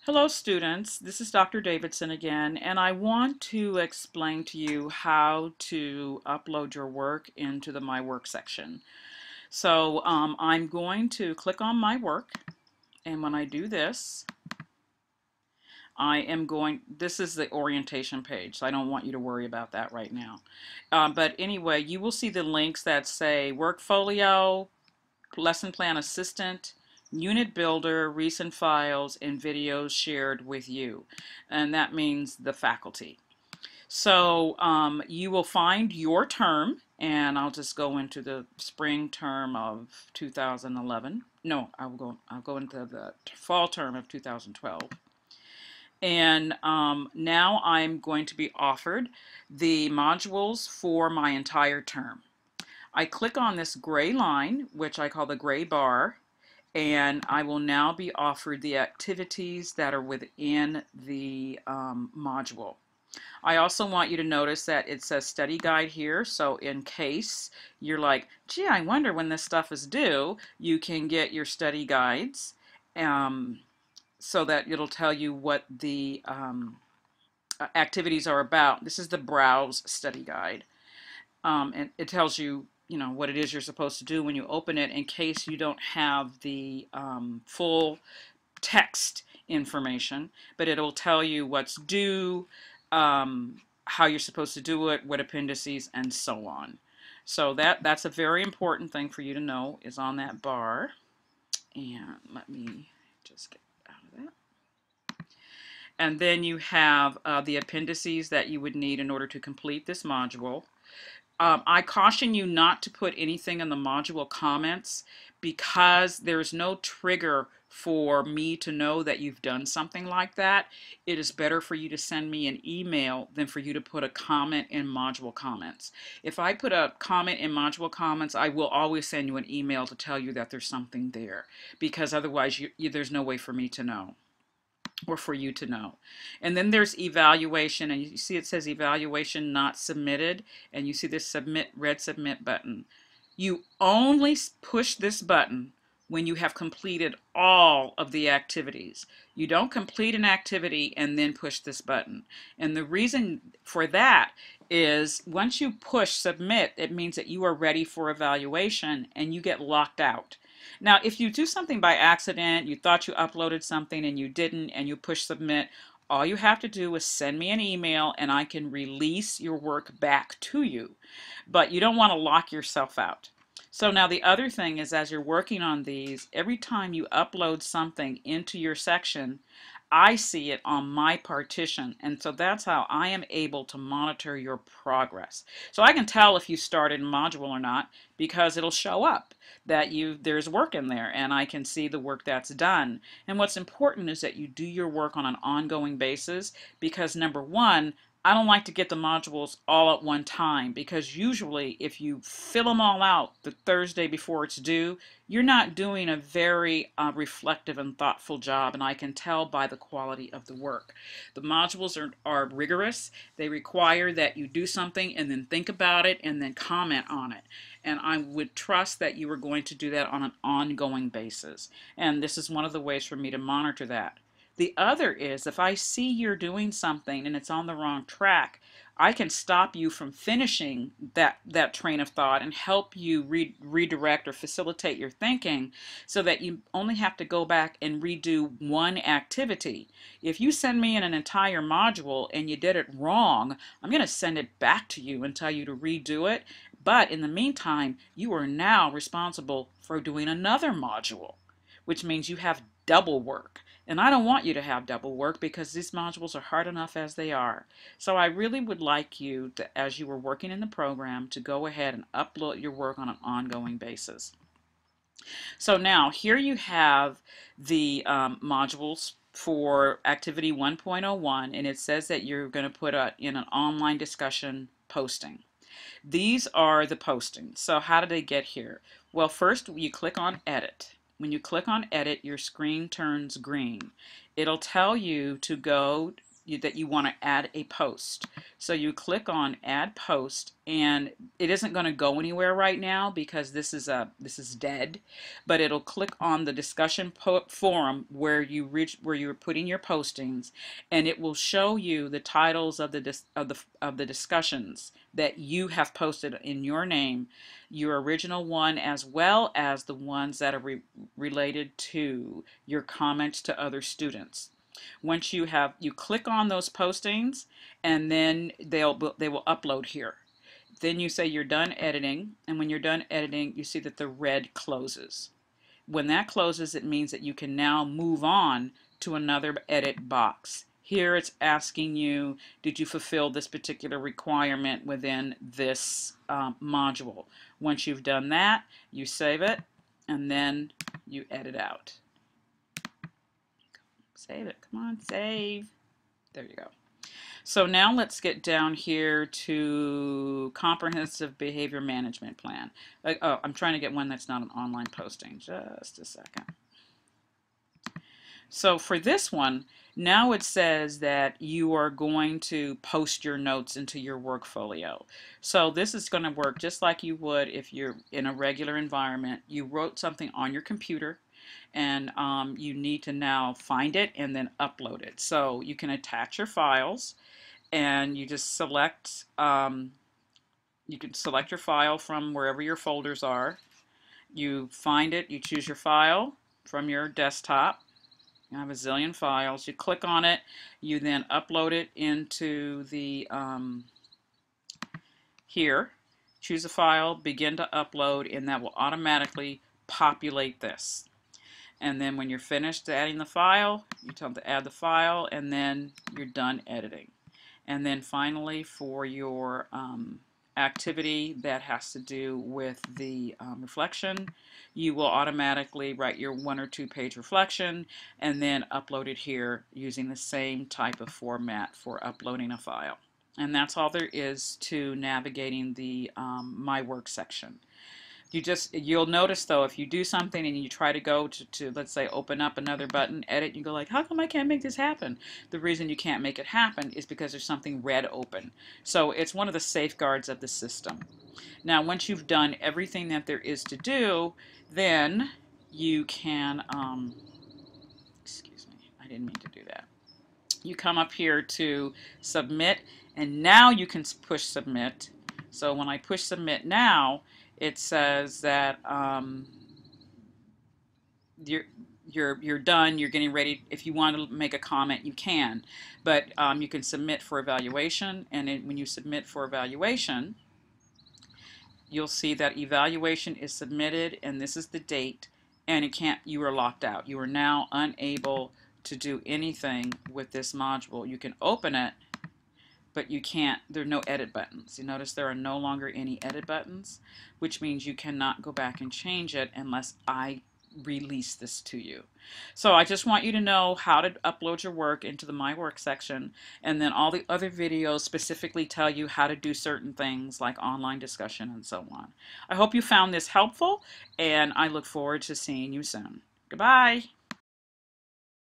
Hello students, this is Dr. Davidson again, and I want to explain to you how to upload your work into the My Work section. So I'm going to click on My Work, and when I do this, this is the orientation page, so I don't want you to worry about that right now. But anyway, you will see the links that say Workfolio, Lesson Plan Assistant, Unit Builder, recent files, and videos shared with you. And that means the faculty. So you will find your term, and I'll just go into the spring term of 2011. No, I'll go into the fall term of 2012. And now I'm going to be offered the modules for my entire term. I click on this gray line, which I call the gray bar, and I will now be offered the activities that are within the module. I also want you to notice that it says study guide here, so in case you're like, gee, I wonder when this stuff is due, you can get your study guides so that it'll tell you what the activities are about. This is the browse study guide. And it tells you, what it is you're supposed to do when you open it in case you don't have the full text information, but it'll tell you what's due, how you're supposed to do it, what appendices, and so on. So that's a very important thing for you to know is on that bar. And let me just get out of that. And then you have the appendices that you would need in order to complete this module. I caution you not to put anything in the module comments because there's no trigger for me to know that you've done something like that. It is better for you to send me an email than for you to put a comment in module comments. If I put a comment in module comments, I will always send you an email to tell you that there's something there because otherwise there's no way for me to know, or for you to know. And then there's evaluation, and you see it says evaluation not submitted, and you see this red submit button. You only push this button when you have completed all of the activities. You don't complete an activity and then push this button. And the reason for that is once you push submit, it means that you are ready for evaluation and you get locked out. Now, if you do something by accident, you thought you uploaded something and you didn't, and you push submit, all you have to do is send me an email and I can release your work back to you. But you don't want to lock yourself out. So now the other thing is, as you're working on these, every time you upload something into your section, I see it on my partition, and so that's how I am able to monitor your progress. So I can tell if you started a module or not because it'll show up that there's work in there, and I can see the work that's done. And what's important is that you do your work on an ongoing basis because number one, I don't like to get the modules all at one time because usually if you fill them all out the Thursday before it's due, you're not doing a very reflective and thoughtful job, and I can tell by the quality of the work. The modules are rigorous. They require that you do something and then think about it and then comment on it. And I would trust that you are going to do that on an ongoing basis. And this is one of the ways for me to monitor that. The other is if I see you're doing something and it's on the wrong track, I can stop you from finishing that train of thought and help you redirect or facilitate your thinking so that you only have to go back and redo one activity. If you send me in an entire module and you did it wrong, I'm going to send it back to you and tell you to redo it. But in the meantime, you are now responsible for doing another module, which means you have double work. And I don't want you to have double work because these modules are hard enough as they are. So I really would like you to, as you were working in the program, to go ahead and upload your work on an ongoing basis. So now here you have the modules for activity 1.01, and it says that you're going to put in an online discussion posting. These are the postings. So how did they get here? Well, first you click on edit. When you click on edit, your screen turns green. It'll tell you to go that you want to add a post. So you click on add post, and it isn't going to go anywhere right now because this is dead, but it'll click on the discussion forum where you're putting your postings, and it will show you the titles of the discussions that you have posted in your name, your original one, as well as the ones that are related to your comments to other students. Once you click on those postings, and then they will upload here. Then you say you're done editing, and when you're done editing, you see that the red closes. When that closes, it means that you can now move on to another edit box. Here it's asking you, did you fulfill this particular requirement within this module? Once you've done that, you save it, and then you edit out. Save it. Come on, save. There you go. So now let's get down here to comprehensive behavior management plan. Oh, I'm trying to get one that's not an online posting. Just a second. So for this one, now it says that you are going to post your notes into your workfolio. So this is going to work just like you would if you're in a regular environment. You wrote something on your computer, and you need to now find it and then upload it. So you can attach your files, and you just select, you can select your file from wherever your folders are. You find it, you choose your file from your desktop. You have a zillion files. You click on it, you then upload it into the, here, choose a file, begin to upload, and that will automatically populate this. And then when you're finished adding the file, you tell them to add the file, and then you're done editing. And then finally, for your activity that has to do with the reflection, you will automatically write your 1 or 2 page reflection and then upload it here using the same type of format for uploading a file. And that's all there is to navigating the MyWork section. You'll notice though, if you do something and you try to go to let's say open up another button, edit, you go like, how come I can't make this happen? The reason you can't make it happen is because there's something red open. So it's one of the safeguards of the system. Now once you've done everything that there is to do, then you can, excuse me, I didn't mean to do that. You come up here to submit, and now you can push submit. So when I push submit now, it says that you're done. You're getting ready. If you want to make a comment, you can, but you can submit for evaluation. And when you submit for evaluation, you'll see that evaluation is submitted, and this is the date. And it can't. You are locked out. You are now unable to do anything with this module. You can open it, but you can't, there are no edit buttons. You notice there are no longer any edit buttons, which means you cannot go back and change it unless I release this to you. So I just want you to know how to upload your work into the MyWork section, and then all the other videos specifically tell you how to do certain things like online discussion and so on. I hope you found this helpful, and I look forward to seeing you soon. Goodbye.